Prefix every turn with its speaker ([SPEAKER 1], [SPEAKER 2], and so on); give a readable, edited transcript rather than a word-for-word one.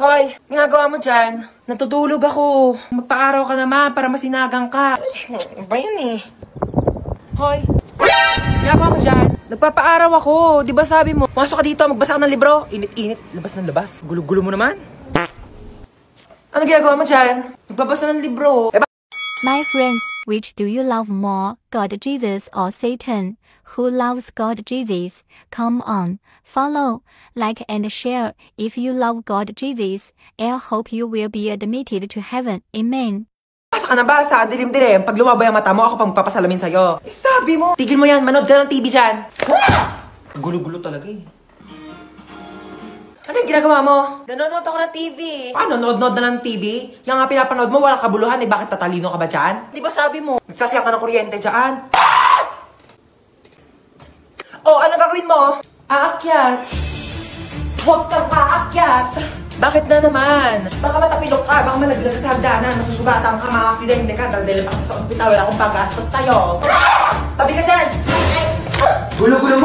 [SPEAKER 1] Hoy, ginagawa mo dyan? Natutulog ako. Magpa-araw ka naman para masinagang ka. Ano ba yan eh? Hoy, ginagawa mo dyan? Nagpapa-araw ako. Di ba sabi mo, masok ka dito, magbasa ka ng libro. Init-init, labas ng labas. Gulo-gulo mo naman. Ano ginagawa mo dyan? Nagbabasa ng libro.
[SPEAKER 2] My friends, which do you love more, God Jesus or Satan? Who loves God Jesus? Come on, follow, like and share. If you love God Jesus, I hope you will be admitted to heaven. Amen.
[SPEAKER 1] Basa ka na basa, dilim-dilim. Pag lumabay ang mata mo, ako pang magpapasalamin sa'yo. Sabi mo, tigil mo yan, manood ka ng TV dyan. Gulo-gulo talaga eh. Ano yung ginagawa mo? Nanonood ako ng TV. Paano? Nood-nood na ng TV? Yung nga pinapanood mo, walang kabuluhan eh. Bakit tatalino ka ba dyan? Di ba sabi mo? Nagsasayang ka ng kuryente dyan. Oh, ano gagawin mo? Aakyat. Huwag kang aakyat. Bakit na naman? Baka matapilok ka, baka malaglag sa hagdanan, masusugatan ka, makaksidente ka, daldalin pa sa ospital, wala akong pag-gastos sa'yo. Tabi ka dyan! Gulo-gulo